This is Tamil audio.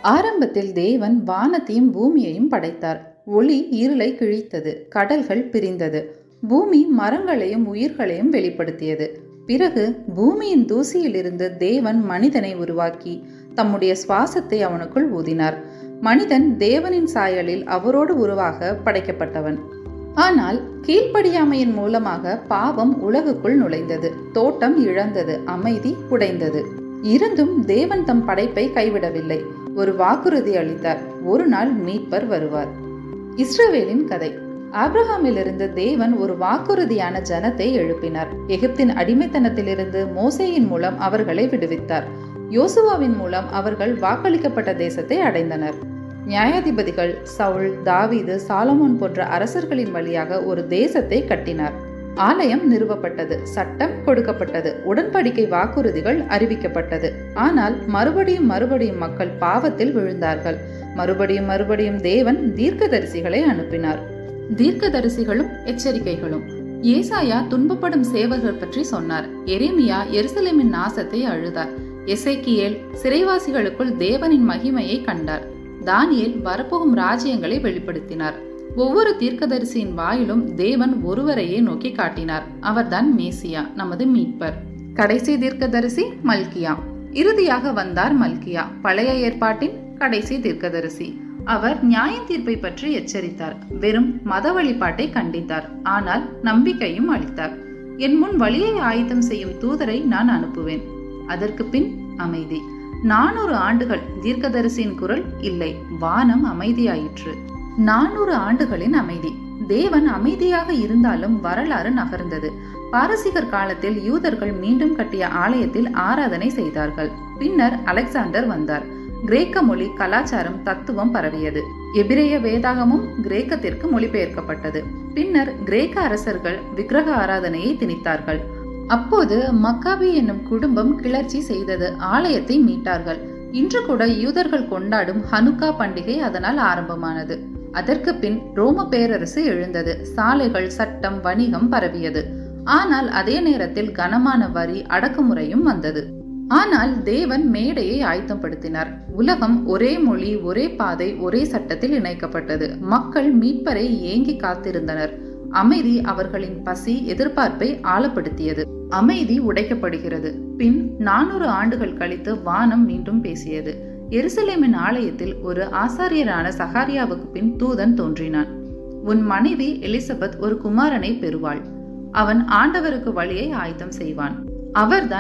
ஆரம்பத்தில் தேவன் வானத்தையும் பூமியையும் படைத்தார். ஒளி இருளை கிழித்தது, கடல்கள் பிரிந்தது, பூமி மரங்களையும் உயிர்களையும் வெளிப்படுத்தியது. பிறகு பூமியின் தூசியிலிருந்து தேவன் மனிதனை உருவாக்கி தம்முடைய சுவாசத்தை அவனுக்குள் ஊதினார். மனிதன் தேவனின் சாயலில் அவரோடு உருவாக படைக்கப்பட்டவன். ஆனால் கீழ்ப்படியாமையின் மூலமாக பாவம் உலகுக்குள் நுழைந்தது. தோட்டம் இழந்தது, அமைதி உடைந்தது. இருந்தும் தேவன் தம் படைப்பை கைவிடவில்லை. ஒரு வாக்குறுதி அளித்தார்: ஒரு நாள் மீட்பர் வருவார். இஸ்ரவேலின் கதை. ஆபிரகாமிலிருந்து தேவன் ஒரு வாக்குறுதியான ஜனத்தை எழுப்பினார். எகிப்தின் அடிமைத்தனத்திலிருந்து மோசேயின் மூலம் அவர்களை விடுவித்தார். யோசுவாவின் மூலம் அவர்கள் வாக்களிக்கப்பட்ட தேசத்தை அடைந்தனர். நியாயாதிபதிகள், சவுல், தாவீது, சாலமோன் போன்ற அரசர்களின் வழியாக ஒரு தேசத்தை கட்டினார். ஆலயம் நிறுவப்பட்டது, சட்டம் கொடுக்கப்பட்டது, உடன்படிக்கை வாக்குறுதிகள் அறிவிக்கப்பட்டது. ஆனால் மறுபடியும் மக்கள் பாவத்தில் விழுந்தார்கள். மறுபடியும் தேவன் தீர்க்கதரிசிகளை அனுப்பினார். தீர்க்கதரிசிகளும் எச்சரிக்கைகளும். ஏசாயா துன்பப்படும் சேவகர்கள் பற்றி சொன்னார். எரேமியா எருசலேமின் நாசத்தை அழுதார். எசேக்கியேல் சிறைவாசிகளுக்குள் தேவனின் மகிமையை கண்டார். தானியேல் வரப்போகும் ராஜ்யங்களை வெளிப்படுத்தினார். ஒவ்வொரு தீர்க்கதரிசியின் வாயிலும் தேவன் ஒருவரையே நோக்கி காட்டினார். அவர்தான் மேசியா, நமது மீட்பர். கடைசி தீர்க்கதரிசி மல்கியா. இறுதியாக வந்தார் மல்கியா, பழைய ஏற்பாட்டின் கடைசி தீர்க்கதரிசி. அவர் நியாய தீர்ப்பை பற்றி எச்சரித்தார். வெறும் மத வழிபாட்டை கண்டித்தார், ஆனால் நம்பிக்கையும் அளித்தார். என் முன் வழியை ஆயத்தம் செய்யும் தூதரை நான் அனுப்புவேன். அதற்கு பின் அமைதி. 400 ஆண்டுகள் தீர்க்கதரிசியின் குரல் இல்லை. வானம் அமைதியாயிற்று. 400 ஆண்டுகளின் அமைதி. தேவன் அமைதியாக இருந்தாலும் வரலாறு நகர்ந்தது. பாரசீகர் காலத்தில் யூதர்கள் மீண்டும் கட்டிய ஆலயத்தில் ஆராதனை செய்தார்கள். பின்னர் அலெக்சாண்டர் வந்தார். கிரேக்க மொழி, கலாச்சாரம், தத்துவம் பரவியது. எபிரேய வேதாகமும் கிரேக்கத்திற்கு மொழிபெயர்க்கப்பட்டது. பின்னர் கிரேக்க அரசர்கள் விக்கிரக ஆராதனையை திணித்தார்கள். அப்போது மக்காபி என்னும் குடும்பம் கிளர்ச்சி செய்தது. ஆலயத்தை மீட்டார்கள். இன்று கூட யூதர்கள் கொண்டாடும் ஹனுக்கா பண்டிகை அதனால் ஆரம்பமானது. அதற்கு பின் ரோம பேரரசு எழுந்தது. சாலைகள், சட்டம், வணிகம் பரவியது. ஆனால் அதே நேரத்தில் கனமான வரி, அடக்குமுறையும் வந்தது. ஆனால் தேவன் மேடையை ஆயத்தப்படுத்தினார். உலகம் ஒரே மொழி, ஒரே பாதை, ஒரே சட்டத்தில் இணைக்கப்பட்டது. மக்கள் மீட்பரை ஏங்கி காத்திருந்தனர். அமைதி அவர்களின் பசி, எதிர்பார்ப்பை ஆழப்படுத்தியது. அமைதி உடைக்கப்படுகிறது. பின் 400 ஆண்டுகள் கழித்து வானம் மீண்டும் பேசியது. எருசலேமின் ஆலயத்தில் ஒரு ஆசாரியரான சகாரியாவுக்கு பின் தூதன் தோன்றினான். உன் மனைவி எலிசபெத் ஒரு குமாரனை பெறுவாள். அவன் ஆண்டவருக்கு வழியை ஆயத்தம் செய்வான். அவர்தான்